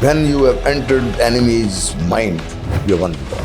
When you have entered enemy's mind, you have won the war.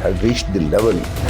had reached the level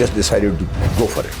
just decided to go for it.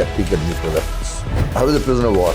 tactical nuclear weapons. I was a prisoner of war.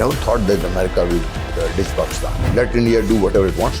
never thought that America will ditch Pakistan. Let India do whatever it wants.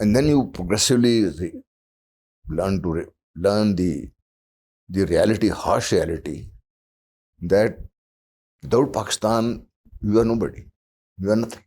and then you progressively learn the reality, harsh reality that without Pakistan you are nobody, you are nothing.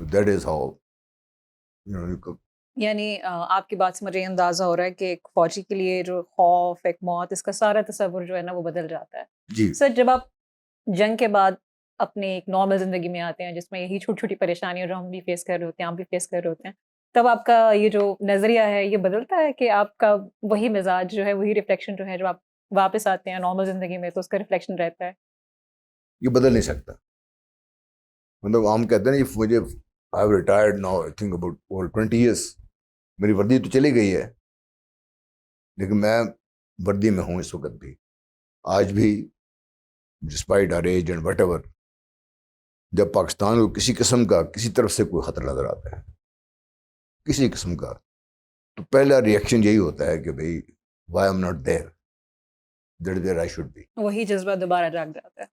That is how, you could. یعنی آپ کی بات سے مجھے یہ اندازہ ہو رہا ہے کہ ایک فوجی کے لیے جو خوف، ایک موت، اس کا سارا تصور جو ہے نا وہ بدل جاتا ہے. جی سر جب آپ جنگ کے بعد اپنے ایک نارمل زندگی میں آتے ہیں جس میں یہی چھوٹی چھوٹی پریشانیاں جو ہم بھی فیس کر رہے ہوتے ہیں، آپ بھی فیس کر رہے ہوتے ہیں، تب آپ کا یہ جو نظریہ ہے یہ بدلتا ہے کہ آپ کا وہی مزاج جو ہے، وہی ریفلیکشن جو ہے، جو آپ واپس آتے ہیں نارمل زندگی میں تو اس کا ریفلیکشن رہتا ہے. یہ بدل نہیں سکتا. مطلب ہم کہتے ہیں مجھے I have retired now I think about over 20 years. میری وردی تو چلی گئی ہے لیکن میں وردی میں ہوں اس وقت بھی. آج بھی despite our age and whatever, جب پاکستان کو کسی قسم کا کسی طرف سے کوئی خطرہ نظر آتا ہے کسی قسم کا، تو پہلا ریئیکشن یہی ہوتا ہے کہ بھئی why I'm not there, that there I should be. وہی جذبہ دوبارہ جاگ جاتا ہے.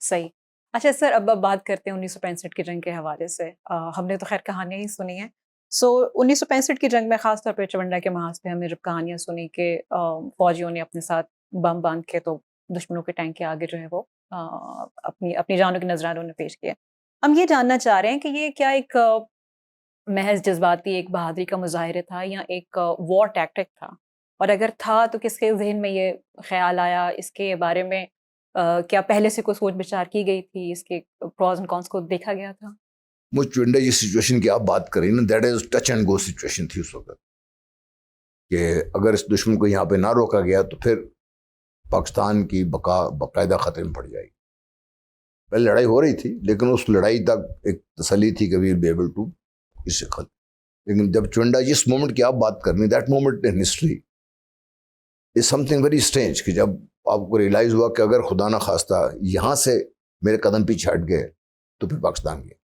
صحیح. اچھا سر، اب بات کرتے ہیں 1965 کی جنگ کے حوالے سے. ہم نے تو خیر کہانیاں ہی سنی ہیں. سو 1965 کی جنگ میں خاص طور پہ چونڈا کے محاذ پہ ہم نے جب کہانیاں سنی کہ فوجیوں نے اپنے ساتھ بم باندھ کے تو دشمنوں کے ٹینک کے آگے جو ہے وہ اپنی جانوں کے نذرانوں نے پیش کیا. ہم یہ جاننا چاہ رہے ہیں کہ یہ کیا ایک محض جذباتی ایک بہادری کا مظاہرہ تھا یا ایک وار ٹیکٹک تھا؟ اور اگر تھا تو کس کے ذہن میں یہ خیال آیا؟ اس کے بارے میں کیا پہلے سے کوئی سوچ بچار کی گئی تھی؟ اس کے پروز اینڈ کونس کو دیکھا گیا تھا؟ وہ چونڈا جس سچویشن کی آپ بات کریں نا، that is touch and go situation تھی اس وقت، کہ اگر اس دشمن کو یہاں پہ نہ روکا گیا تو پھر پاکستان کی بقا باقاعدہ خطرے میں پڑ جائے گی. پہلے لڑائی ہو رہی تھی لیکن اس لڑائی تک ایک تسلی تھی کہ وی ول بی ایبل ٹو اس سے ختم. لیکن جب چونڈا جس مومنٹ کی آپ بات کرنی، that moment in history is some thing very strange, کہ جب آپ کو ریئلائز ہوا کہ اگر خدا نہ خواستہ یہاں سے میرے قدم پیچھے ہٹ گئے تو پھر پاکستان گئے.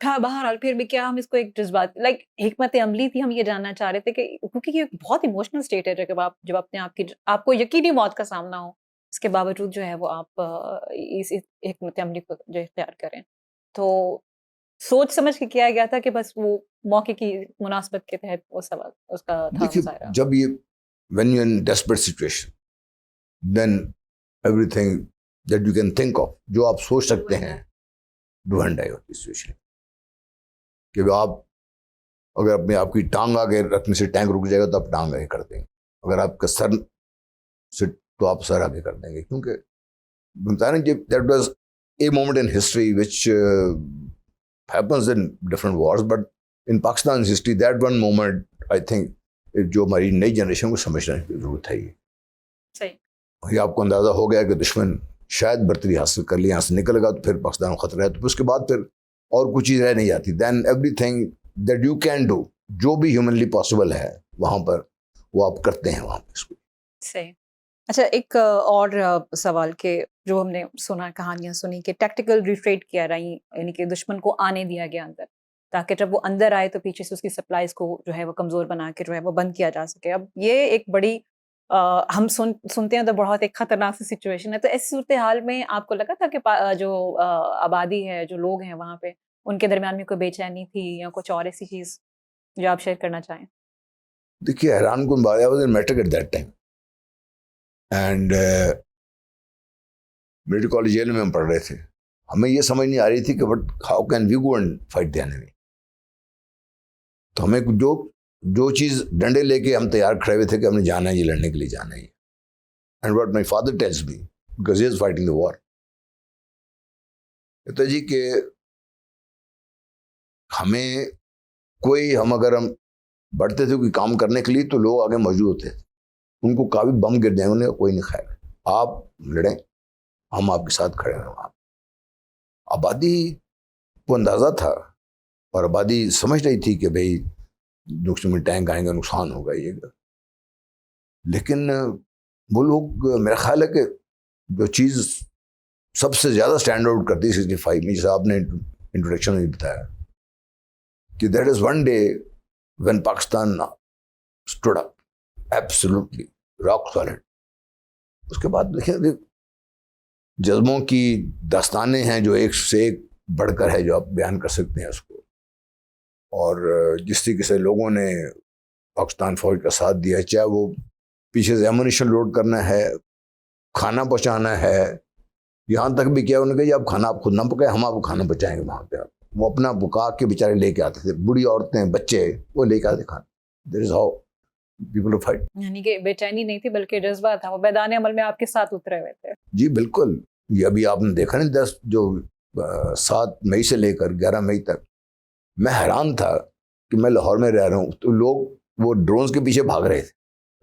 ہاں بہرحال پھر بھی کیا ہم اس کو ایک جذبات لائک حکمت عملی تھی؟ ہم یہ جاننا چاہ رہے تھے کہ کیونکہ یہ بہت ایموشنل اسٹیٹ ہے جب اپنے آپ کو یقینی موت کا سامنا ہو، اس کے باوجود جو ہے وہ آپ اس حکمت عملی کو جو اختیار کریں، تو سوچ سمجھ کے کیا گیا تھا کہ بس وہ موقع کی مناسبت کے تحت وہ سوال اس کا تھا دیکھیے مظاہرہ؟ جب یہ when you're in desperate situation then everything that you can think of، جو آپ سوچ سکتے ہیں ڈو اینڈ ڈائی ہوتی سچویشن، کہ آپ اگر اپنے آپ کی ٹانگ آگے رکھنے سے ٹینک رک جائے گا تو آپ ٹانگ آگے کر دیں گے، اگر آپ کا سر سے تو آپ سر آگے کر دیں گے. کیونکہ بتایا نا کہ that was a moment in history which happens in different wars, but in Pakistan's history that one moment I think جو ہماری نئی جنریشن کو سمجھنے کی ضرورت ہے. صحیح. یہ آپ کو اندازہ ہو گیا کہ دشمن شاید برتری حاصل کر لی، یہاں سے نکل گا تو پھر پاکستان کو خطرہ ہے، تو پھر اس کے بعد پھر اور کچھ چیز رہ نہیں جاتی. Then everything that you can do, جو بھی ہیومنلی پاسبل ہے وہاں پر وہ آپ کرتے ہیں وہاں پہ اس کو. صحیح. اچھا ایک اور سوال کہ جو ہم نے سنا کہانیاں سنی کہ ٹیکٹیکل ریٹریٹ کیا رہی، یعنی کہ دشمن کو آنے دیا گیا اندر تاکہ جب وہ اندر آئے تو پیچھے سے اس کی سپلائیز کو جو ہے وہ کمزور بنا کے جو ہے وہ بند کیا جا سکے. اب یہ ایک بڑی ہم سنتے ہیں تو بہت ایک خطرناک سی سچویشن ہے. تو ایسی صورتحال میں آپ کو لگا تھا کہ جو آبادی ہے، جو لوگ ہیں وہاں پہ، ان کے درمیان میں کوئی بے چینی تھی یا کچھ اور ایسی چیز جو آپ شیئر کرنا چاہیں؟ دیکھیے حیران کن بات ہے matric at that time and military college جیل میں ہم پڑھ رہے تھے. ہمیں یہ سمجھ نہیں آ رہی تھی کہ but how can we go and fight the enemy. تو ہمیں جو چیز ڈنڈے لے کے ہم تیار کھڑے ہوئے تھے کہ ہم نے جانا ہے، یہ لڑنے کے لیے جانا ہے. And what my father tells me because he is fighting the war, کہتا جی کہ ہمیں ہم اگر ہم بڑھتے تھے کوئی کام کرنے کے لیے تو لوگ آگے موجود ہوتے تھے، ان کو کافی بم گر جائیں، انہیں کوئی نہیں خیر، آپ لڑیں، ہم آپ کے ساتھ کھڑے ہیں. وہاں آبادی کو اندازہ تھا اور آبادی سمجھ رہی تھی کہ بھئی دشمن ٹینک آئیں گے، نقصان ہوگا یہ گا. لیکن وہ لوگ، میرا خیال ہے کہ جو چیز سب سے زیادہ اسٹینڈ آؤٹ کرتی 65 میں، جیسے آپ نے انٹروڈکشن میں بتایا کہ that is one day when Pakistan stood up absolutely rock solid. اس کے بعد دیکھیں جذبوں کی داستانیں ہیں جو ایک سے ایک بڑھ کر ہے، جو آپ بیان کر سکتے ہیں اس کو. اور جس طریقے سے لوگوں نے پاکستان فوج کا ساتھ دیا، چاہے وہ پیچھے سے ایمونیشن لوڈ کرنا ہے، کھانا پہنچانا ہے، یہاں تک بھی کیا انہوں نے کہا جی آپ کھانا آپ خود نہ پکائیں، ہم آپ کو کھانا پہنچائیں گے وہاں پہ. آپ وہ اپنا بکا کے بیچارے لے کے آتے تھے, بوڑھی عورتیں بچے وہ لے کے آتے کھانا. That is how people to fight. یعنی کہ بے چینی نہیں تھی بلکہ جذبہ تھا, وہ میدان عمل میں آپ کے ساتھ اترے ہوئے تھے. جی بالکل. یہ ابھی آپ نے دیکھا نا 7 مئی سے لے کر 11 مئی تک, میں حیران تھا کہ میں لاہور میں رہ رہا ہوں تو لوگ وہ ڈرونز کے پیچھے بھاگ رہے تھے.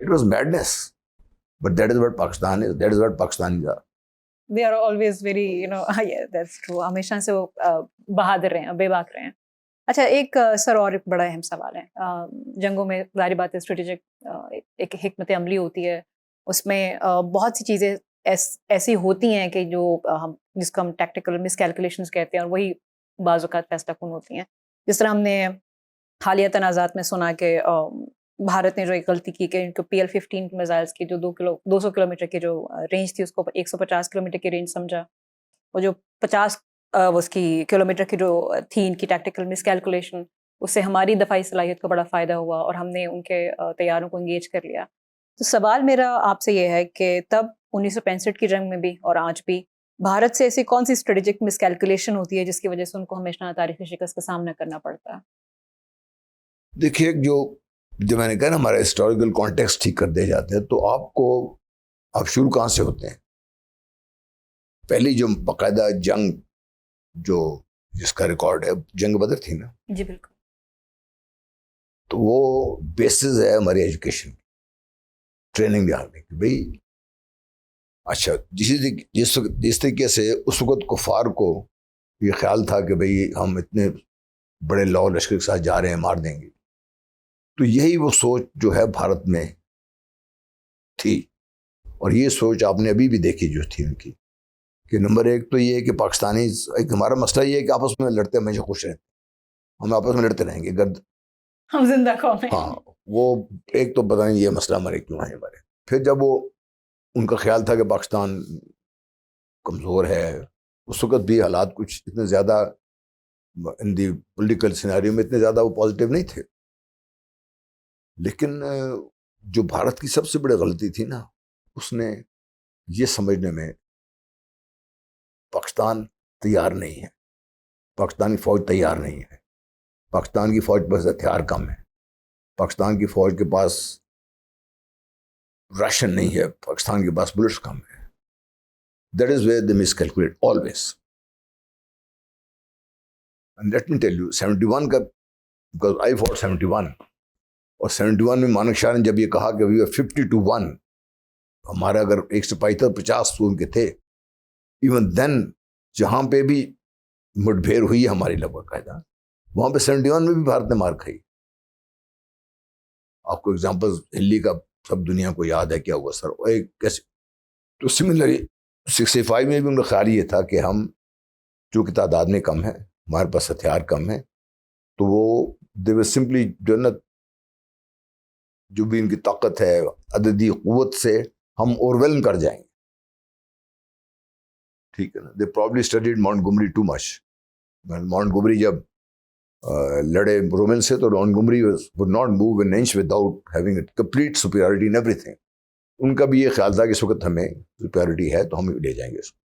It was madness, but that is what Pakistan is, that is what Pakistani are. They are always very, yeah, that's true. ہمیشہ سے وہ بہادر رہے ہیں, بے باک رہے ہیں. اچھا, ایک سر اور ایک بڑا اہم سوال ہے. جنگوں میں ظاہر بات ہے اسٹریٹجک ایک حکمت عملی ہوتی ہے, اس میں بہت سی چیزیں ایسی ہوتی ہیں کہ جو جس کو ہم ٹیکٹیکل مس کیلکولیشنز کہتے ہیں, اور وہی بعض اوقات فیصلہ کن ہوتی ہیں. جس طرح ہم نے حالیہ تنازعات میں سنا کہ بھارت نے جو ایک غلطی کی کہ ان کو PL-15 میزائلز کی جو 200 کلومیٹر کی جو رینج تھی اس کو 150 کلومیٹر کی رینج سمجھا, اور جو 50 اس کی کلومیٹر کی جو تھی ان کی ٹیکٹیکل مس کیلکولیشن, اس سے ہماری دفاعی صلاحیت کو بڑا فائدہ ہوا اور ہم نے ان کے طیاروں کو انگیج کر لیا. تو سوال میرا آپ سے یہ ہے کہ تب 1965 کی جنگ میں بھی اور آج بھی بھارت سے ایسی کون سی اسٹریٹجک مس کیلکولیشن ہوتی ہے جس کی وجہ سے ان کو ہمیشہ تاریخی شکست کا سامنا کرنا پڑتا ہے؟ دیکھیے, جو میں نے کہا نا ہمارا ہسٹوریکل کانٹیکسٹ ٹھیک کر دے جاتے ہیں, تو آپ شروع کہاں سے ہوتے ہیں؟ پہلی جو باقاعدہ جنگ جس کا ریکارڈ ہے, جنگ بدر تھی نا. جی بالکل. تو وہ بیسز ہے ہماری ایجوکیشن, ٹریننگ دیانے کی. بھائی اچھا, جس طریقے سے اس وقت کفار کو یہ خیال تھا کہ بھائی ہم اتنے بڑے لاؤ لشکر کے ساتھ جا رہے ہیں, مار دیں گے, تو یہی وہ سوچ جو ہے بھارت میں تھی. اور یہ سوچ آپ نے ابھی بھی دیکھی جو تھی ان کی, کہ نمبر ایک تو یہ ہے کہ پاکستانی, ایک ہمارا مسئلہ یہ ہے کہ آپس میں لڑتے ہمیشہ خوش رہتے, ہم آپس میں لڑتے رہیں گے ہم زندہ قوم ہیں. ہاں, وہ ایک تو پتہ نہیں یہ مسئلہ ہمارے کیوں ہے ہمارے. پھر جب وہ ان کا خیال تھا کہ پاکستان کمزور ہے, اس وقت بھی حالات کچھ اتنے زیادہ ان دی پولیٹیکل سیناریو میں اتنے زیادہ وہ پازیٹیو نہیں تھے. لیکن جو بھارت کی سب سے بڑی غلطی تھی نا, اس نے یہ سمجھنے میں پاکستان تیار نہیں ہے, پاکستانی فوج تیار نہیں ہے, پاکستان کی فوج پر ہتھیار کم ہے, پاکستان کی فوج کے پاس راشن نہیں ہے, پاکستان کے پاس بلٹس کم ہے. That is where they miss calculate always. And let me tell you 71 کا, بیکاز آئی فوٹ 71, اور 71 میں مانک شاہ نے جب یہ کہا کہ وی آر 50-1, ہمارا اگر ایک سپاہی تھا 50 تو ان کے تھے, ایون دین جہاں پہ بھی مٹبھیڑ ہوئی ہے ہماری لگ باقاعدہ, وہاں پہ 71 میں بھی بھارت نے مار کھائی. آپ کو ایگزامپل دلی کا سب دنیا کو یاد ہے کیا ہوا سر, کیسے. تو سملرلی 65 میں بھی ان کا خیال یہ تھا کہ ہم چونکہ تعداد میں کم ہے, ہمارے پاس ہتھیار کم ہے, تو وہ دے ور سمپلی جو بھی ان کی طاقت ہے عددی قوت سے ہم اوورویلم کر جائیں گے. ٹھیک ہے نا. They probably studied Montgomery too much. Montgomery جب لڑے رومن سے, تو Montgomery would not move an inch without having a complete superiority in everything. ان کا بھی یہ خیال تھا کہ اس وقت ہمیں superiority ہے تو ہم لے جائیں گے اس کو.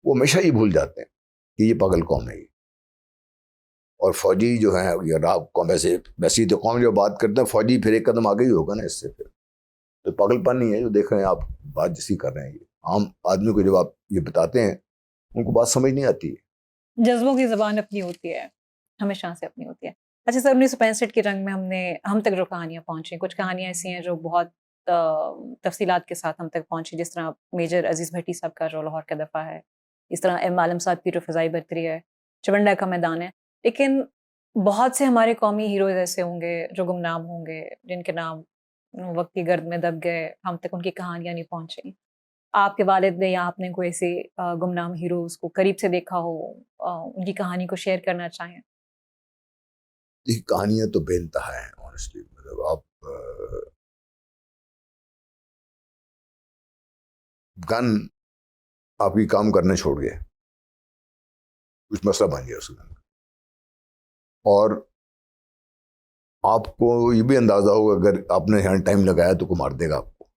وہ ہمیشہ ہی بھول جاتے ہیں کہ یہ پاگل قوم ہے یہ. اور فوجی جو ہیں یہ راب قوم, ویسی تو قوم جو بات کرتے ہیں فوجی پھر ایک قدم آگے ہی ہوگا نا اس سے. پھر تو پاگل پن نہیں ہے جو دیکھ رہے ہیں آپ, بات جیسی کر رہے ہیں. یہ عام آدمی کو جب آپ یہ بتاتے ہیں ان کو بات سمجھ نہیں آتی ہے. جذبوں کی زبان اپنی ہوتی ہے, ہمیشہ سے اپنی ہوتی ہے. اچھا سر, 1965 کی جنگ میں ہم تک جو کہانیاں پہنچیں, کچھ کہانیاں ایسی ہیں جو بہت تفصیلات کے ساتھ ہم تک پہنچی, جس طرح میجر عزیز بھٹی صاحب کا جو لاہور کا دفاع ہے, اس طرح ایم عالم صاحب کی جو فضائی برتری ہے, چونڈا کا میدان ہے. لیکن بہت سے ہمارے قومی ہیروز ایسے ہوں گے جو گمنام ہوں گے, جن کے نام وقت کی گرد میں دب گئے, ہم تک ان کی کہانیاں نہیں پہنچیں. آپ کے والد نے یا آپ نے کوئی ایسے گمنام ہیروز کو قریب سے دیکھا ہو, ان کی کہانی کو شیئر کرنا چاہیں؟ یہ کہانیاں تو بے انتہا ہیں آنیسٹلی. مطلب آپ گن آپ کی کام کرنا چھوڑ گئے, کچھ مسئلہ بن گیا اس گن کا, اور آپ کو یہ بھی اندازہ ہوگا اگر آپ نے یہاں ٹائم لگایا تو کوئی مار دے گا آپ کو.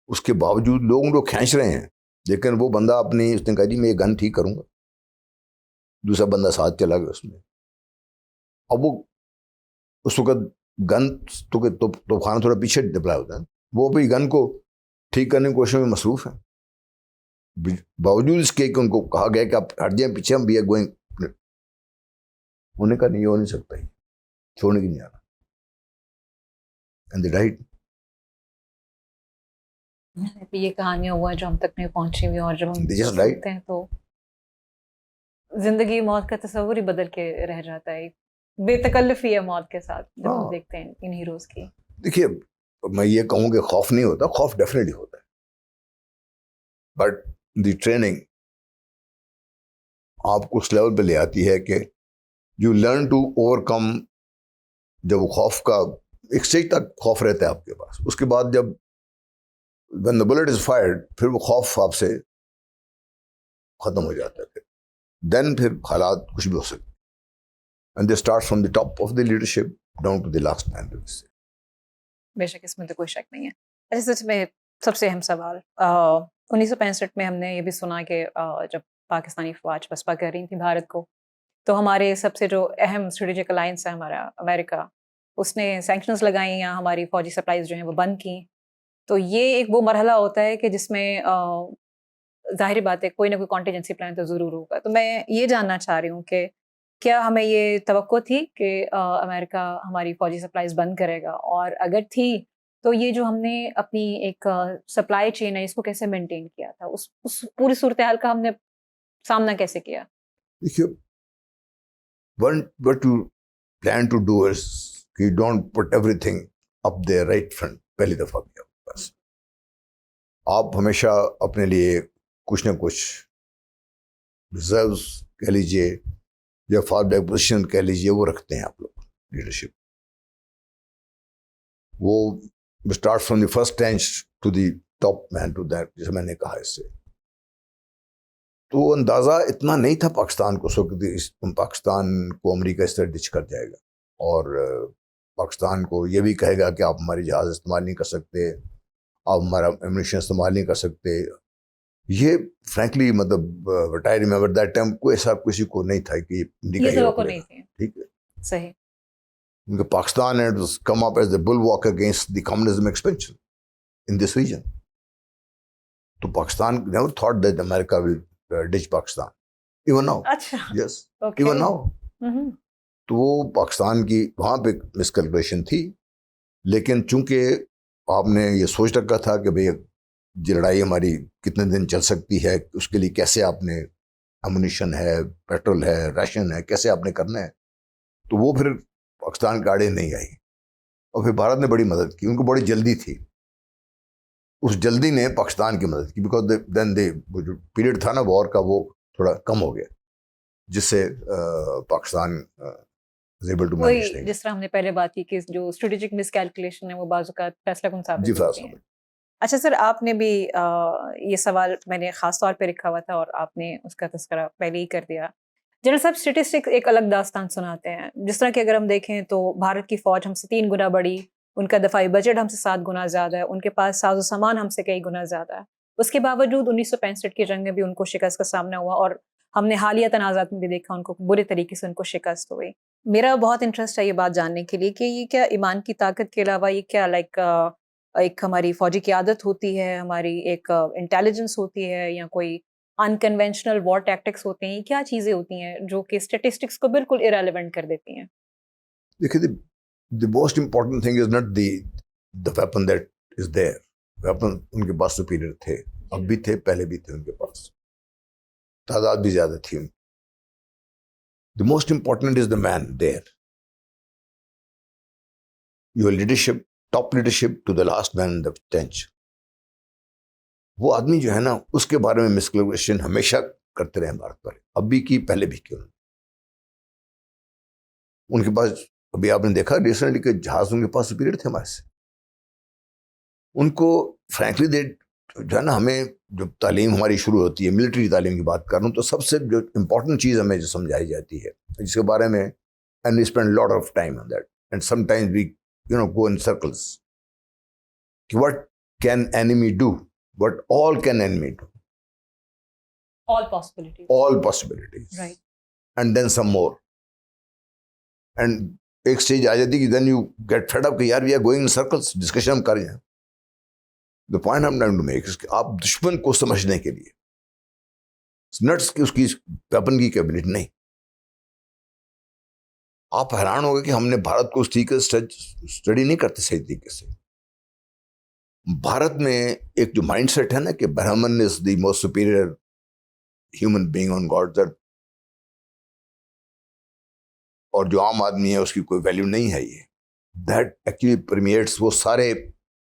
اس کے باوجود لوگ کھینچ رہے ہیں, لیکن وہ بندہ اس نے کہا جی میں یہ گن ٹھیک کروں گا. دوسرا بندہ ساتھ چلا گیا اس میں. اب وہ اس وقت گن تو خانہ تھوڑا پیچھے ڈپلائی ہوتا ہے, وہ بھی گن کو ٹھیک کرنے کی کوشش میں مصروف ہیں, باوجود اس کے کہ ان کو کہا گیا کہ آپ ہٹ جائیں پیچھے, ہم بھی گوئنگ. انہوں نے کہا نہیں, یہ ہو نہیں سکتا, ہی چھوڑنے کی نہیں آ رہا. And they died. یہ کہانیاں ہوا جو ہم تک نہیں پہنچی ہوئی, اور جب ہم They just died. سنتے ہیں تو زندگی موت کا تصور ہی بدل کے رہ جاتا ہے. بے تکلفی ہے موت کے ساتھ جب ہم دیکھتے ہیں ان ہیروز کی. دیکھیے میں یہ کہوں کہ خوف نہیں ہوتا, خوف ڈیفینیٹلی ہوتا ہے, بٹ دی ٹریننگ آپ کو اس لیول پہ لے آتی ہے کہ یو لرن ٹو اوور کم. جب وہ خوف کا ایک اسٹیج تک خوف رہتا ہے آپ کے پاس, اس کے بعد جب when the bullet is fired پھر وہ خوف آپ سے ختم ہو جاتا ہے. دین پھر حالات کچھ بھی ہو سکتے. and they start from the top of the leadership down to the last man. بے شک اس میں تو کوئی شک نہیں ہے. اچھا سچ میں سب سے اہم سوال, 1965 میں ہم نے یہ بھی سنا کہ جب پاکستانی فوج پسپا کر رہی تھی بھارت کو, تو ہمارے سب سے جو اہم اسٹریٹجک الائنس ہے ہمارا امریکہ, اس نے سینکشنز لگائیں یا ہماری فوجی سپلائیز جو ہیں وہ بند کی. تو یہ ایک وہ مرحلہ ہوتا ہے کہ جس میں ظاہری بات ہے کوئی نہ کوئی کانٹیجنسی پلان تو ضرور ہوگا. تو میں یہ جاننا چاہ رہی ہوں کہ کیا ہمیں یہ توقع تھی کہ امریکہ ہماری فوجی سپلائیز بند کرے گا, اور اگر تھی تو یہ جو ہم نے اپنی ایک سپلائی چین ہے اس کو کیسے مینٹین کیا تھا, اس پوری صورتحال کا ہم نے سامنا کیسے کیا؟ دیکھیے what you plan to do is you don't put everything up there right front. پہلی دفعہ بھی بس آپ ہمیشہ اپنے لیے کچھ نہ کچھ ریزروز کہہ لیجیے یا فال بیک پوزیشن کہہ لیجیے وہ رکھتے ہیں آپ لوگ لیڈرشپ. وہ start from the first rank to the top man to that, جیسے میں نے کہا اس سے. تو اندازہ اتنا نہیں تھا پاکستان کو پاکستان کو امریکہ اس طرح ڈچ کر جائے گا, اور پاکستان کو یہ بھی کہے گا کہ آپ ہماری جہاز استعمال نہیں کر سکتے, آپ ہمارا ایمونیشن استعمال نہیں کر سکتے. یہ فرینکلی مطلب what I remember that time کوئی ایسا کسی کو نہیں تھا کہ امریکہ یہ توقع نہیں تھی. ٹھیک ہے, صحیح. کیونکہ Pakistan has come up as the bulwark against the communism expansion in this region. تو Pakistan never thought that America will ditch Pakistan. Even now. اچھا. Yes. Okay. Even now. تو وہ پاکستان کی وہاں پہ مس کیلکولیشن تھی, لیکن چونکہ آپ نے یہ سوچ رکھا تھا کہ بھئی یہ لڑائی ہماری کتنے دن چل سکتی ہے, اس کے لیے کیسے آپ نے امونیشن ہے, پیٹرول ہے, راشن ہے, کیسے آپ نے کرنا ہے, تو وہ پھر پاکستان کی آڑے نہیں آئی. اور پھر بھارت نے بڑی مدد کی, ان کو بڑی جلدی تھی, اس جلدی نے پاکستان کی مدد کی, بیکاز دین دے جو پیریڈ تھا نا وار کا وہ تھوڑا کم ہو گیا, جس سے پاکستان وہی جس طرح ہم نے پہلے بات کی کہ جو اسٹریٹجک مس کیلکولیشن ہے وہ بعض اوقات فیصلہ کن ثابت ہوتی ہے. اچھا سر, آپ نے بھی یہ سوال میں نے خاص طور پہ رکھا ہوا تھا اور آپ نے اس کا تذکرہ پہلے ہی کر دیا. جنرل صاحب اسٹیٹسٹک ایک الگ داستان سناتے ہیں, جس طرح کہ اگر ہم دیکھیں تو بھارت کی فوج ہم سے 3 گنا بڑی, ان کا دفاعی بجٹ ہم سے 7 گنا زیادہ ہے, ان کے پاس ساز و سامان ہم سے کئی گنا زیادہ ہے. اس کے باوجود 1965 کی جنگ میں بھی ان کو شکست کا سامنا ہوا, اور ہم نے حالیہ تنازعات میں بھی دیکھا ان کو برے طریقے سے ان کو شکست ہوئی. میرا بہت انٹرسٹ ہے یہ بات جاننے کے لیے کہ یہ کیا ایمان کی طاقت کے علاوہ یہ کیا ایک ہماری فوجی قیادت ہوتی ہے, ہماری ایک انٹیلیجنس ہوتی ہے, یا کوئی انکنونشنل وار ٹیکٹکس ہوتے ہیں, کیا چیزیں ہوتی ہیں جو کہ اسٹیٹسٹکس کو بالکل ارریلیونٹ کر دیتی ہیں؟ دیکھیے the most important thing is not the weapon that is there. weapon ان کے پاس superior تھے, اب بھی تھے, پہلے بھی تھے, ان کے پاس تعداد بھی زیادہ تھی. The most important is the man there. Your leadership, top leadership to the last man in the trench. وہ آدمی جو ہے نا اس کے بارے میں مسکیلکولیشن ہمیشہ کرتے رہے بھارت پر, اب بھی کی, پہلے بھی کی. ان کے پاس ابھی آپ نے دیکھا ریسنٹلی کہ جہاز ان کے پاس سپیریئر تھے ہمارے سے. ان کو فرینکلی دے جو ہے نا, ہمیں جو تعلیم ہماری شروع ہوتی ہے, ملٹری تعلیم کی بات کر رہا ہوں, تو سب سے جو امپورٹنٹ چیز ہمیں جو سمجھائی جاتی ہے جس کے بارے میں and we spend lot of time on that and sometimes we go in circles کہ what can enemy do, what all can enemy do, all possibilities right. and then some more. And ایک stage آ جاتی کہ then you get fed up کہ یار we are going in circles, discussion ہم کر رہے ہیں. The point I'm trying to make is کہ آپ دشمن کو سمجھنے کے لیے نٹس کی اس کی ویپن کی کیپبلٹی نہیں. آپ حیران ہو گئے کہ ہم نے بھارت کو اس طریقے سے اسٹڈی نہیں کرتے صحیح طریقے سے. بھارت میں ایک جو مائنڈ سیٹ ہے نا کہ Brahmin is the most superior human being on God, اور جو عام آدمی ہے اس کی کوئی ویلیو نہیں ہے، یہ دیٹ ایکچولی پرمیٹس وہ سارے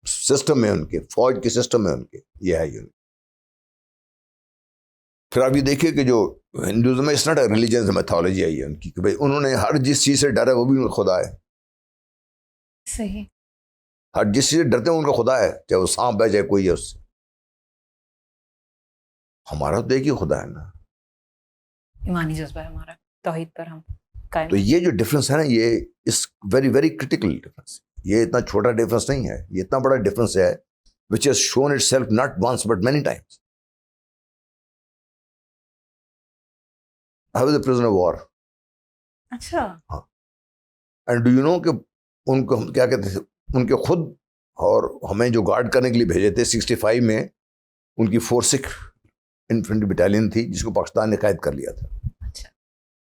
سسٹم میں ان کے، فوج کے سسٹم میں ان کے یہ ہے. پھر آپ یہ دیکھیے کہ جو ہندوازم ہے، اس ناٹ اے ریلیجن میتھولوجی آئی ہے ان کی کہ بھائی انہوں نے ہر جس چیز سے ڈر ہے وہ بھی ان کا خدا ہے. صحیح. ہر جس چیز سے ڈرتے ہیں ان کا خدا ہے، چاہے وہ سانپ ہے چاہے کوئی ہے اس سے. ہمارا تو ایک ہی خدا ہے نا. ایمانی جذبہ ہے ہمارا، توحید پر ہم قائم. تو یہ جو ڈفرینس ہے نا، یہ اس ویری ویری کریٹیکل ڈفرینس. یہ اتنا چھوٹا ڈفرینس نہیں ہے، یہ اتنا بڑا ڈفرینس ہے which has shown itself not once but many times. I was a prisoner of war. اچھا. ہاں. And do you know کہ ان کو ہم کیا کہتے تھے، ان کے خود اور ہمیں جو گارڈ کرنے کے لیے بھیجے تھے 65 میں، ان کی 46 انفینٹری بٹالین تھی جس کو پاکستان نے قید کر لیا تھا. اچھا.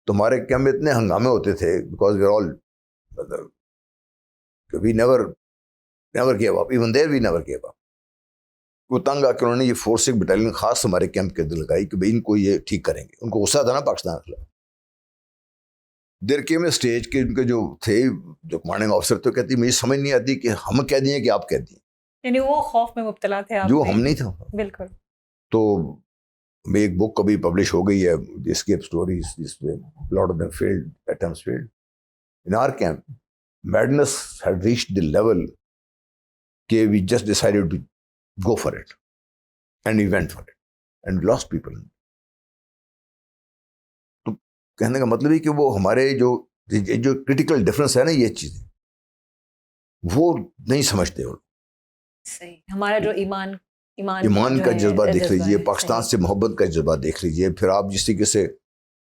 تو ہمارے کیمپ میں اتنے ہنگامے ہوتے تھے because we are all we never gave up, even there we never gave up. وہ تنگ آ کے انہوں نے یہ 46 بٹالین خاص ہمارے کیمپ کے دل لگائی کہ بھائی ان کو یہ ٹھیک کریں گے. ان کو غصہ تھا نا پاکستان کے خلاف. دیر کے میں اسٹیج کے ان کے جو تھے جو کمانڈنگ آفیسر تو کہتی مجھے سمجھ نہیں آتی کہ ہم کہہ دیں کہ آپ کہہ دیں، یعنی وہ خوف میں مبتلا تھے آپ، جو ہم نہیں تھا. بالکل. تو ایک بک کبھی پبلش ہو گئی ہے، اسکیپ اسٹوریز، جس میں lot of them failed attempts failed in our camp. Madness had reached the level کہ we just decided to go for it and we went for it and lost people. تو کہنے کا مطلب ہے کہ وہ ہمارے جو کریٹیکل ڈفرینس ہے نا، یہ چیزیں وہ نہیں سمجھتے. وہ صحیح. ہمارا جو ایمان کا جذبہ دیکھ لیجئے، پاکستان سے محبت کا جذبہ دیکھ لیجئے. پھر آپ جس طریقے سے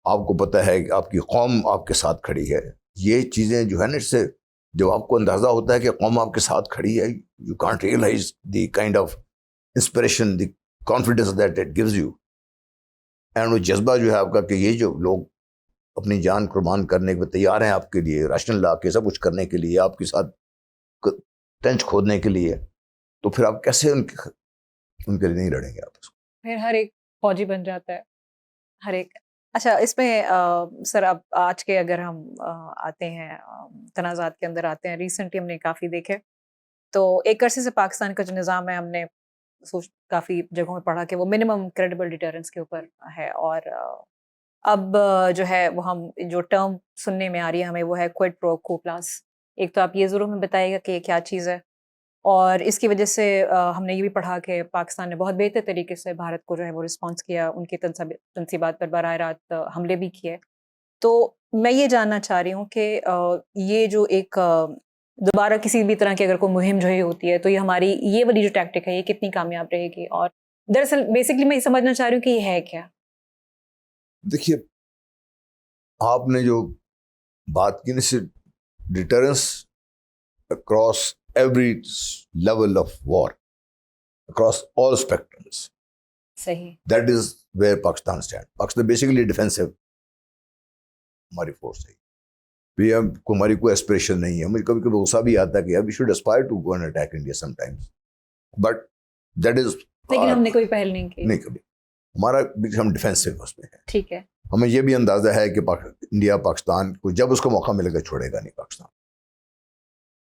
آپ کو پتہ ہے کہ آپ کی قوم آپ کے ساتھ کھڑی ہے، یہ چیزیں جو ہے نا، اس سے جب آپ کو اندازہ ہوتا ہے کہ قوم آپ کے ساتھ کھڑی ہے، you can't realize the kind of inspiration, the confidence that it gives you. And وہ جذبہ جو ہے آپ کا کہ یہ جو لوگ اپنی جان قربان کرنے کے تیار ہیں آپ کے لیے، راشن لا کے سب کچھ کرنے کے لیے، آپ کے ساتھ ٹینچ کھودنے کے لیے، تو پھر آپ کیسے ان کے لیے نہیں لڑیں گے آپ اس کو؟ پھر ہر ایک فوجی بن جاتا ہے، ہر ایک. اچھا، اس میں سر اب آج کے اگر ہم آتے ہیں تنازعات کے اندر آتے ہیں، ریسنٹلی ہم نے کافی دیکھے تو ایک عرصے سے پاکستان کا جو نظام ہے، ہم نے کافی جگہوں میں پڑھا کہ وہ منیمم کریڈیبل ڈیٹرنس کے اوپر ہے. اور اب جو ہے وہ ہم جو ٹرم سننے میں آ رہی ہے ہمیں، وہ ہے کوئڈ پرو کو پلاس. ایک تو آپ یہ ضرور ہمیں بتائیے گا کہ یہ کیا چیز ہے، اور اس کی وجہ سے ہم نے یہ بھی پڑھا کہ پاکستان نے بہت بہتر طریقے سے بھارت کو جو ہے وہ رسپانس کیا، ان کی تنصیبات پر براہ راست حملے بھی کیے. تو میں یہ جاننا چاہ رہی ہوں کہ یہ جو ایک دوبارہ کسی بھی طرح کی اگر کوئی مہم جو ہے ہوتی ہے تو یہ ہماری یہ والی جو ٹیکٹک ہے یہ کتنی کامیاب رہے گی؟ اور دراصل بیسکلی میں یہ سمجھنا چاہ رہی ہوں کہ یہ ہے کیا. دیکھیے، آپ نے جو بات کی نا، deterrence across every level of war, across all spectrums. صحیح. That is where Pakistan stand. Pakistan basically defensive ہماری فورس ہے. ہماری کوئی ایسپریشن نہیں ہے. مجھے کبھی کبھی غصہ بھی آتا ہے کہ we should aspire to go and attack India sometimes, but that is, لیکن ہم نے کوئی پہل نہیں کی. نہیں کبھی. ہمارا ہم ڈیفینسو اس میں ہے. ٹھیک ہے. ہمیں یہ بھی اندازہ ہے کہ انڈیا پاکستان کو جب اس کو موقع ملے گا چھوڑے گا نہیں پاکستان.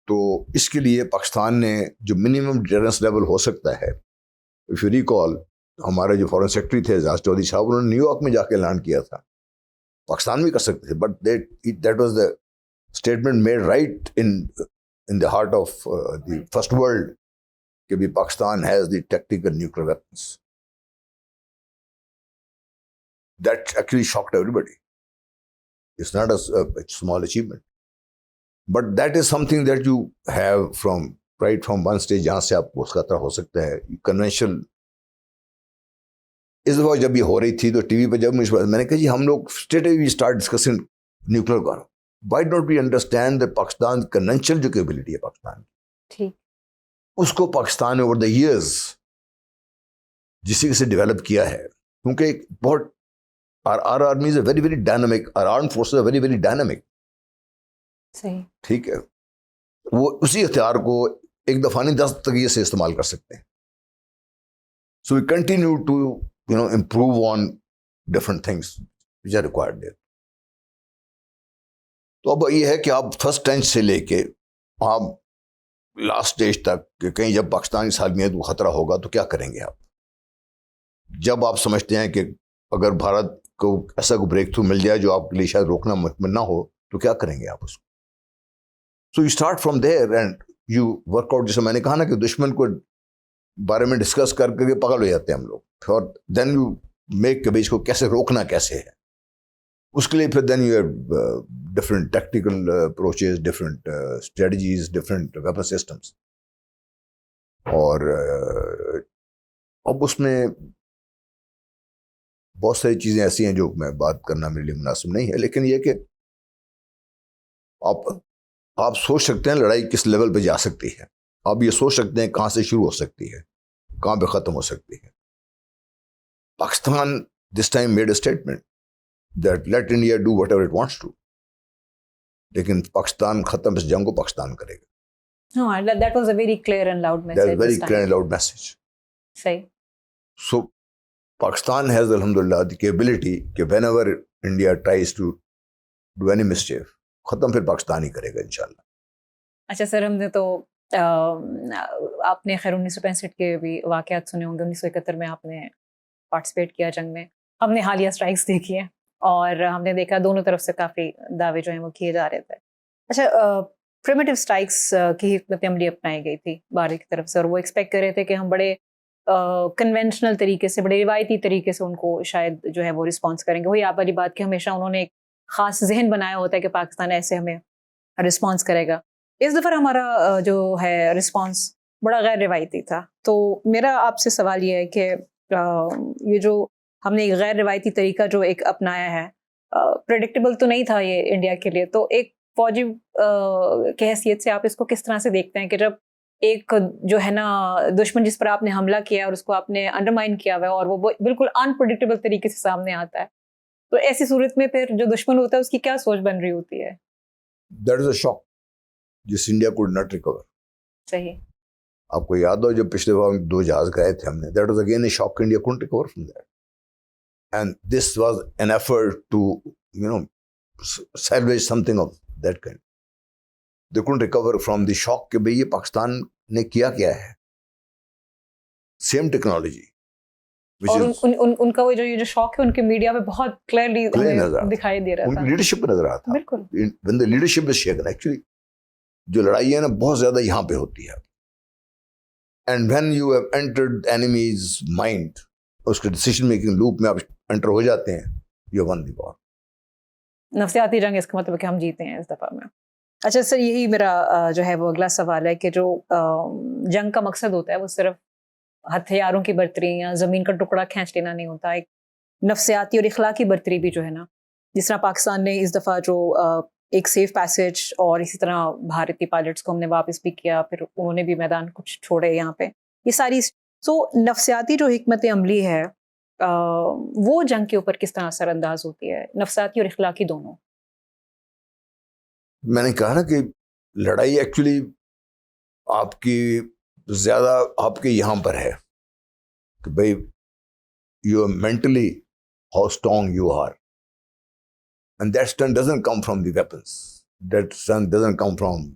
تو اس کے لیے پاکستان نے جو منیمم ڈیٹرنس لیول ہو سکتا ہے، اف یو ریکال، ہمارے جو فارن سیکرٹری تھے اعجاز چودھری صاحب، انہوں نے نیو یارک میں جا کے اعلان کیا تھا. پاکستان بھی کر سکتے تھے، but that was the statement made right in the heart of the first world کہ بھی Pakistan has the tactical nuclear weapons. That actually shocked everybody. It's not a small achievement. But that is something that you have from one stage جہاں سے آپ کو اس خطرہ ہو سکتا ہے. Conventional اس دفعہ جب یہ ہو رہی تھی تو ٹی وی پہ جب میں نے کہا جی ہم لوگ straight we start discussing nuclear war. Why don't we understand the Pakistan conventional جو کیپبلٹی ہے پاکستان کی, ٹھیک, اس کو پاکستان نے اوور دا ایئرز جس طریقے سے ڈیولپ کیا ہے, کیونکہ ایک بہت our army is a very very dynamic, our armed forces are very very dynamic. صحیح, ٹھیک ہے, وہ اسی ہتھیار کو ایک دفعہ نہیں 10 طریقے سے استعمال کر سکتے ہیں. So we continue to improve on different things which are required there. تو اب یہ ہے کہ آپ فرسٹ ٹینچ سے لے کے آپ لاسٹ اسٹیج تک کہ کہیں جب پاکستانی سالمیت کو خطرہ ہوگا تو کیا کریں گے آپ. جب آپ سمجھتے ہیں کہ اگر بھارت کو ایسا کوئی بریک تھرو مل جائے جو آپ کے لیے شاید روکنا ممکن نہ ہو تو کیا کریں گے آپ اس کو. So you start from there and you work out. جیسے میں نے کہا نا کہ دشمن کو بارے میں ڈسکس کر کے پاگل ہو جاتے ہیں ہم لوگ, اور دین یو میک کہ اس کو کیسے روکنا کیسے ہے. اس کے لیے پھر then you have different tactical approaches, different strategies, different weapon systems. اور اب اس میں بہت ساری چیزیں ایسی ہیں جو میں بات کرنا میرے لیے مناسب نہیں ہے, لیکن یہ کہ آپ سوچ سکتے ہیں لڑائی کس لیول پہ جا سکتی ہے. آپ یہ سوچ سکتے ہیں کہاں سے شروع ہو سکتی ہے, کہاں پہ ختم ہو سکتی ہے. Pakistan this time made a statement that let India do whatever it wants to, لیکن پاکستان ختم اس جنگ کو پاکستان کرے گا. that was a very clear and loud message. That's very clear and loud message. صحیح. So Pakistan has alhamdulillah the capability کہ whenever India tries to do any mischief, ختم پھر پاکستان ہی کرے گا انشاءاللہ. اچھا سر, ہم نے تو آپ نے خیر 1965 کے بھی واقعات سنے ہوں گے. 1971 میں آپ نے پارٹیسپیٹ کیا جنگ میں. ہم نے حالیہ اسٹرائکس دیکھی ہیں اور ہم نے دیکھا دونوں طرف سے کافی دعوے جو ہیں وہ کیے جا رہے تھے. اچھا, پریمیٹیو اسٹرائکس کی حکمت عملی اپنائی گئی تھی بھارت کی طرف سے, اور وہ ایکسپیکٹ کر رہے تھے کہ ہم بڑے کنونشنل طریقے سے, بڑے روایتی طریقے سے ان کو شاید جو ہے وہ رسپانس کریں گے. وہی آپ والی بات کہ ہمیشہ انہوں نے ایک خاص ذہن بنایا ہوتا ہے کہ پاکستان ایسے ہمیں رسپانس کرے گا. اس دفعہ ہمارا جو ہے رسپانس بڑا غیر روایتی تھا. تو میرا آپ سے سوال یہ ہے کہ یہ جو ہم نے ایک غیر روایتی طریقہ جو ایک اپنایا ہے, پریڈکٹیبل تو نہیں تھا یہ انڈیا کے لیے, تو ایک فوجی کی حیثیت سے آپ اس کو کس طرح سے دیکھتے ہیں کہ جب ایک جو ہے نا دشمن جس پر آپ نے حملہ کیا اور اس کو آپ نے انڈرمائن کیا ہوا ہے اور وہ بالکل انپریڈکٹیبل طریقے سے سامنے آتا ہے, تو ایسی صورت میں پھر جو دشمن ہوتا ہے اس کی کیا سوچ بن رہی ہوتی ہے؟ That is a shock جس انڈیا could not recover. صحیح. آپ کو یاد ہو جب پچھلے بار 2 جہاز گئے تھے ہم نے, that was again a shock. India couldn't recover from that. And this was an effort to salvage something of that kind. They couldn't recover from the shock کہ بھئی یہ پاکستان نے کیا ہے. Same technology. اور ان کا وہ جو شوق ہے ان کے میڈیا میں بہت کلیئرلی دکھائی دے رہا تھا. ان کی لیڈرشپ پہ نظر آتا تھا. بالکل. when the leadership is shaken, actually جو لڑائی ہے نا بہت زیادہ یہاں پہ ہوتی ہے. And when you have entered the enemy's mind, اس کے ڈیسیژن میکنگ لوپ میں آپ انٹر ہو جاتے ہیں, you won the war. نفسیاتی جنگ اس کا مطلب ہے کہ ہم جیتے ہیں اس دفعہ میں. اچھا سر, یہی میرا جو ہے وہ اگلا سوال ہے کہ جو جنگ کا مقصد ہوتا ہے وہ صرف ہتھیاروں کی برتری یا زمین کا ٹکڑا کھینچ لینا نہیں ہوتا, ایک نفسیاتی اور اخلاقی برتری بھی جو ہے نا, جس طرح پاکستان نے اس دفعہ جو ایک سیف پیسج اور اسی طرح بھارتی پائلٹس کو ہم نے واپس بھی کیا, پھر انہوں نے بھی میدان کچھ چھوڑے یہاں پہ, یہ ساری نفسیاتی جو حکمت عملی ہے وہ جنگ کے اوپر کس طرح اثر انداز ہوتی ہے, نفسیاتی اور اخلاقی دونوں؟ میں نے کہا نا کہ لڑائی ایکچولی آپ کی زیادہ آپ کے یہاں پر ہے کہ بھائی you are mentally how strong you are, and that strength doesn't come from the weapons, that strength doesn't come from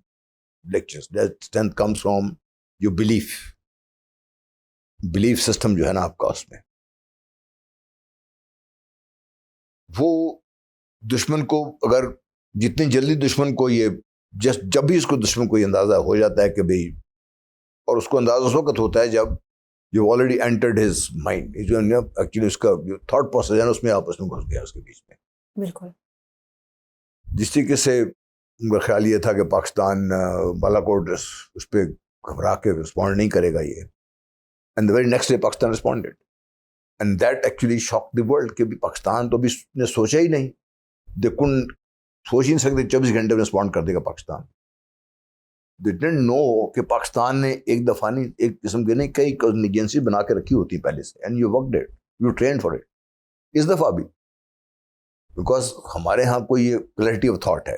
lectures, that strength comes from your belief system جو ہے نا آپ کا, اس میں وہ دشمن کو اگر جتنی جلدی دشمن کو یہ جب بھی اس کو دشمن کو یہ اندازہ ہو جاتا ہے کہ بھئی, اور اس کو اندازہ اس وقت ہوتا ہے جب you already entered his mind, actually اس کا تھاٹ پروسیس ہے نا اس میں آپس میں گھس گیا اس کے بیچ میں. بالکل. جس طریقے سے ان کا خیال یہ تھا کہ پاکستان بالاکوٹ اس پہ گھبرا کے رسپونڈ نہیں کرے گا یہ, and the very next day Pakistan responded. And that actually shock the world کہ پاکستان تو ابھی نے سوچا ہی نہیں, دے کن سوچ ہی نہیں سکتے 24 گھنٹے میں رسپونڈ کر دے گا پاکستان. دے ڈنٹ نو کہ پاکستان نے ایک دفعہ نہیں, ایک قسم کے نہیں, کئی کنٹینجنسی بنا کے رکھی ہوتی پہلے سے, and you worked it, you train for it. اس دفعہ بھی بیکاز ہمارے ہاں کوئی یہ کلیئرٹی آف تھاٹ ہے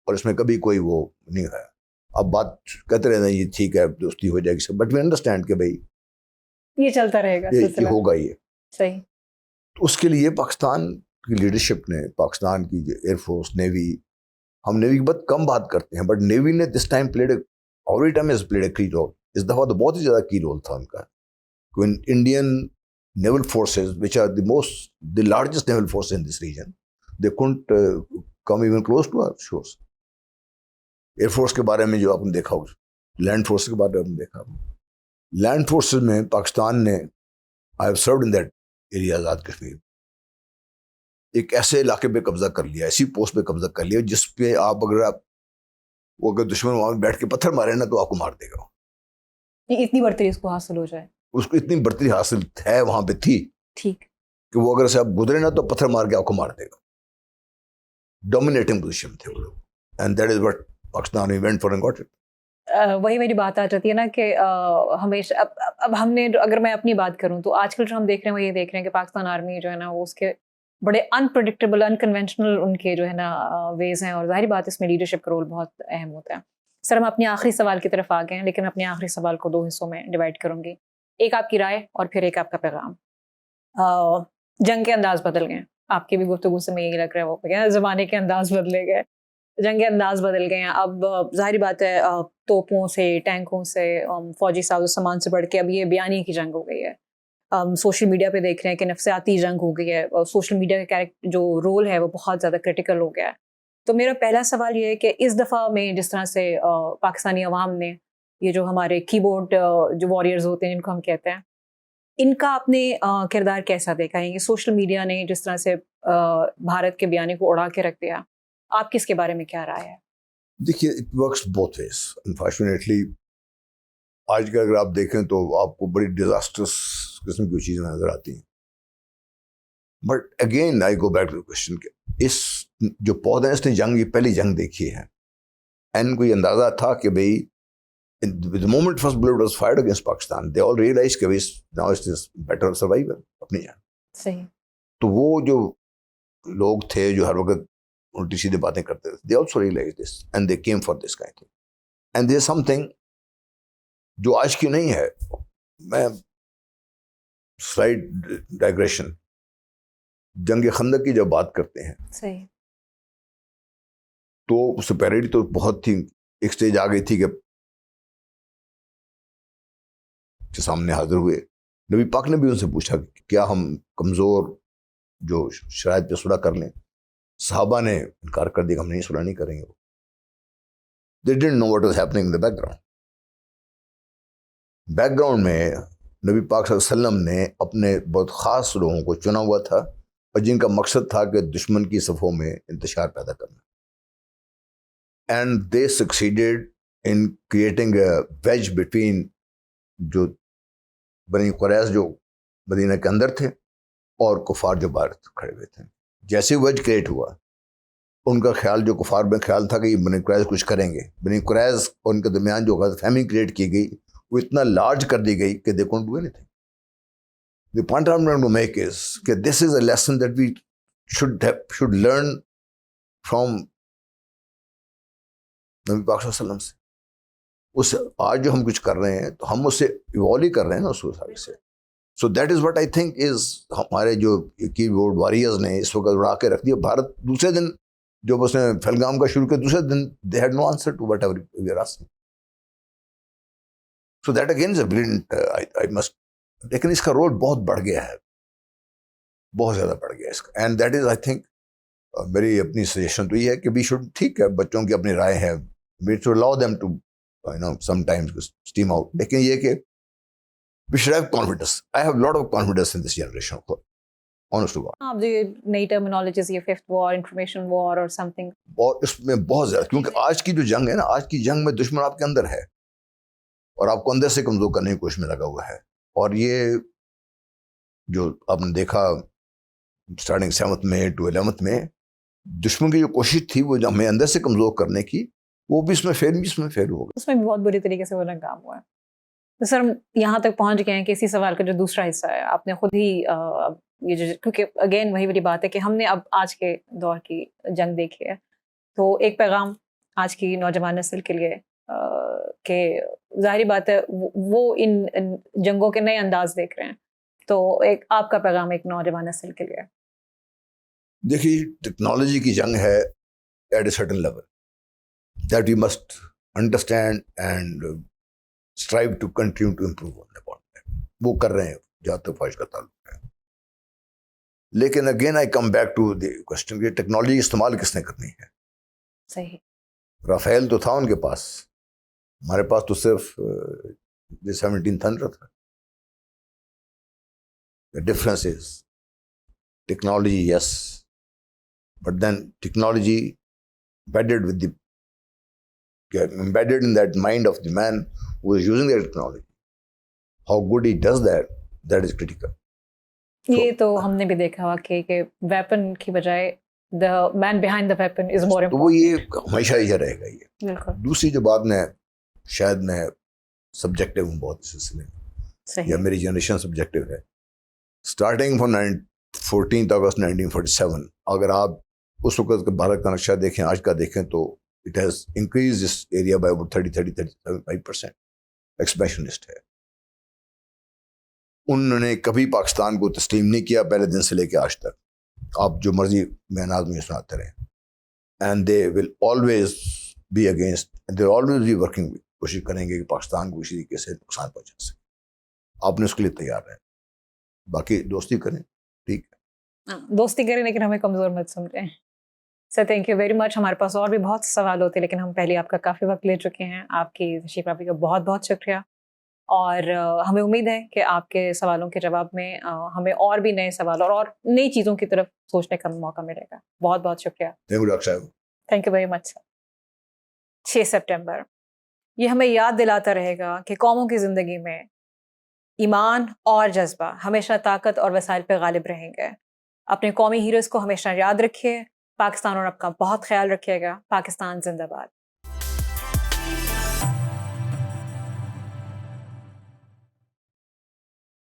اور اس میں کبھی کوئی وہ نہیں ہے. اب بات کہتے رہتے ہیں یہ ٹھیک ہے دوستی ہو جائے گی, بٹ وی انڈرسٹینڈ کہ بھائی یہ چلتا رہے گا, یہ ہوگا. یہ صحیح. تو اس کے لیے پاکستان کی لیڈرشپ نے, پاکستان کی جو ایئر فورس, نیوی, ہم نیوی کی بہت کم بات کرتے ہیں بٹ نیوی نے this time played every time has played a key role. اس دفعہ تو بہت ہی زیادہ کی رول تھا ان کا. Indian naval forces which are the largest naval force in this region, they couldn't come even close to our shores. Air force کے بارے میں جو آپ نے دیکھا ہو, لینڈ فورس کے بارے میں آپ نے دیکھا, لینڈ فورسز میں پاکستان نے I have served in that area Azad Kashmir, ایک ایسے علاقے پہ قبضہ کر لیا, ایسی پوسٹ پہ قبضہ کر لیا جس پہ وہ اگر دشمن وہاں بیٹھ کے پتھر مارے نا تو آپ کو مار دے گا. اتنی برتری اس کو حاصل ہو جائے, اس کو اتنی برتری حاصل ہے وہاں پہ تھی, ٹھیک, کہ وہ اگر سے آپ گزرے نا تو پتھر مار کے آپ کو مار دے گا. ڈومینیٹنگ پوزیشن تھے وہ لوگ, and that is what Pakistan event for and got it. وہی میری بات آ جاتی ہے نا کہ ہمیشہ اب ہم نے, اگر میں اپنی بات کروں تو آج کل جو ہم دیکھ رہے ہیں وہ یہ دیکھ رہے ہیں کہ پاکستان آرمی جو ہے نا وہ اس کے بڑے انپریڈکٹیبل, انکنونشنل ان کے جو ہے نا ویز ہیں, اور ظاہری بات اس میں لیڈرشپ کا رول بہت اہم ہوتا ہے. سر, ہم اپنے آخری سوال کی طرف آ گئے ہیں, لیکن اپنے آخری سوال کو 2 حصوں میں ڈیوائڈ کروں گی. ایک آپ کی رائے اور پھر ایک آپ کا پیغام. جنگ کے انداز بدل گئے, آپ کی بھی گفتگو سے میں یہی لگ رہا ہے, وہ زمانے کے انداز بدلے گئے, جنگ کے انداز بدل گئے ہیں. اب ظاہری بات ہے توپوں سے, ٹینکوں سے, فوجی ساز و سامان سے بڑھ کے اب یہ بیانی کی جنگ ہو گئی ہے. سوشل میڈیا پہ دیکھ رہے ہیں کہ نفسیاتی جنگ ہو گئی ہے. سوشل میڈیا کا جو رول ہے وہ بہت زیادہ کرٹیکل ہو گیا ہے. تو میرا پہلا سوال یہ ہے کہ اس دفعہ میں جس طرح سے پاکستانی عوام نے یہ جو ہمارے کی بورڈ جو واریئرز ہوتے ہیں جن کو ہم کہتے ہیں, ان کا اپنے کردار کیسا دیکھا ہے؟ یہ سوشل میڈیا نے جس طرح سے بھارت کے بیانے کو اڑا کے رکھ دیا, آپ کس کے بارے میں کیا رائے ہے؟ دیکھیے, it works both ways. Unfortunately آج کا اگر آپ دیکھیں تو آپ کو بڑی ڈیزاسٹرس قسم کی چیزیں نظر آتی ہیں. But again I go back to question کہ اس جو پودے اس نے جنگ, یہ پہلی جنگ دیکھی ہے, اینڈ کوئی اندازہ تھا کہ بھائی the moment first bullet was fired against Pakistan, they all realized کہ now it is better survival اپنی جان. صحیح. تو وہ جو لوگ تھے جو ہر وقت الٹی سیدھے باتیں کرتے تھے, they also realized this and they came for this kind of thing. And there is something جو آج کی نہیں ہے. میں slight digression, جنگ خندق کی جب بات کرتے ہیں صحیح, تو اس سے پیریڈ تو بہت تھی, ایک سٹیج آ گئی تھی کہ سامنے حاضر ہوئے. نبی پاک نے بھی ان سے پوچھا کہ کیا ہم کمزور جو شرائط پہ صلح کر لیں. صحابہ نے انکار کر دیا کہ ہم نہیں صلح نہیں کریں گے. They didn't know what was happening in the background. Back ground میں نبی پاک صلی اللہ علیہ وسلم نے اپنے بہت خاص لوگوں کو چنا ہوا تھا, اور جن کا مقصد تھا کہ دشمن کی صفوں میں انتشار پیدا کرنا. And they succeeded in creating a wedge between جو بنی قریظ جو مدینہ کے اندر تھے اور کفار جو باہر کھڑے ہوئے تھے. جیسے ویج کریٹ ہوا, ان کا خیال, جو کفار میں خیال تھا کہ یہ بنی قریظ کچھ کریں گے, بنی قریظ اور ان کے درمیان جو غلط فہمی کریٹ کی گئی وہ اتنا لارج کر دی گئی کہ they couldn't do anything. The point I'm trying to make is کہ this is a lesson that we should learn from نبی پاک صلی اللہ علیہ وسلم سے. اس آج جو ہم کچھ کر رہے ہیں تو ہم اس سے ایوالو ہی کر رہے ہیں نا اس حساب سے. So that is what I think is ہمارے جو کی بورڈ واریئرز نے اس وقت اڑا کے رکھ دیا. بھارت دوسرے دن جب اس نے پہلگام کا شروع کیا, دوسرے دن they had no answer to whatever we are asking. So that again is a brilliant I must. لیکن اس کا رول بہت بڑھ گیا ہے, بہت زیادہ بڑھ گیا اس کا. And that is I think میری اپنی سجیشن تو یہ ہے کہ وی شوڈ, ٹھیک ہے بچوں کی اپنی رائے ہے, we should allow them to sometimes steam out. لیکن یہ کہ we should have confidence. I have a lot of confidence in this generation, honest to God. آپ جو نئی ٹرمینالوجیز, یہ ففتھ وار, انفارمیشن وار اور سم تھنگ, اور اس میں بہت زیادہ, کیونکہ آج کی جو جنگ ہے نا, آج کی جنگ میں دشمن آپ کے اندر ہے اور آپ کو اندر سے کمزور کرنے کی کوشش میں لگا ہوا ہے. اور یہ جو آپ نے دیکھا اسٹارٹنگ 7th میں ٹو 11th میں دشمن کی جو کوشش تھی وہ جو ہمیں اندر سے کمزور کرنے کی وہ بھی اس میں فیل ہو گئی. اس میں بھی بہت بری طریقے سے وہ ناکام ہوا ہے. تو سر ہم یہاں تک پہنچ گئے ہیں کہ اسی سوال کا جو دوسرا حصہ ہے آپ نے خود ہی یہ جو کیونکہ اگین وہی والی بات ہے کہ ہم نے اب آج کے دور کی جنگ دیکھی ہے تو ایک پیغام آج کی نوجوان نسل کے لیے کہ ظاہری بات ہے وہ ان جنگوں کے نئے انداز دیکھ رہے ہیں تو ایک آپ کا پیغام ایک نوجوان نسل کے لیے. دیکھیے ٹیکنالوجی کی جنگ ہے at a certain level that we must understand and strive to continue to improve on upon. وہ کر رہے ہیں جہاں تک فوج کا تعلق ہے. لیکن again I come back to the question کہ ٹیکنالوجی استعمال کس نے کرنی ہے. صحیح. رافیل تو تھا ان کے پاس, ہمارے پاس تو صرف 17 تھنڈر تھا. The difference is technology, yes, but then technology embedded in that mind of the man who is using that technology. How good he does that is critical. یہ تو ہم نے بھی دیکھا ہوا کہ ویپن کی بجائے the man behind the weapon is more important. تو وہ یہ ہمیشہ یہ رہے گا. یہ بالکل. دوسری جو بات میں شاید میں سبجیکٹو ہوں بہت سلسلے میں, یا میری جنریشن سبجیکٹو ہے. اسٹارٹنگ فرام 14 اگست 1947 اگر آپ اس وقت کا بھارت کا نقشہ دیکھیں آج کا دیکھیں تو it has increase this area by about 37% ایکسپینشنسٹ ہے. انہوں نے کبھی پاکستان کو تسلیم نہیں کیا پہلے دن سے لے کے آج تک. آپ جو مرضی بیانات میں سناتے رہیں, and they will always be against, they always be working, کوشش کریں گے کہ پاکستان کو اسی طریقے سے نقصان پہنچا سکے. آپ نے اس کے لیے تیار رہیں, باقی دوستی کریں, ٹھیک ہے, دوستی کریں لیکن ہمیں کمزور مت سمجھیں. Sir thank you very much. ہمارے پاس اور بھی بہت سوال ہوتے لیکن ہم پہلے آپ کا کافی وقت لے چکے ہیں. آپ کی تشریف آوری کا بہت بہت شکریہ, اور ہمیں امید ہے کہ آپ کے سوالوں کے جواب میں ہمیں اور بھی نئے سوال اور نئی چیزوں کی طرف سوچنے کا موقع ملے گا. بہت بہت شکریہ. Thank you very much sir. 6 September یہ ہمیں یاد دلاتا رہے گا کہ قوموں کی زندگی میں ایمان اور جذبہ ہمیشہ طاقت اور وسائل پہ غالب رہیں گے. اپنے قومی ہیروز کو ہمیشہ یاد رکھیے. پاکستان اور آپ کا بہت خیال رکھیے گا. پاکستان زندہ باد.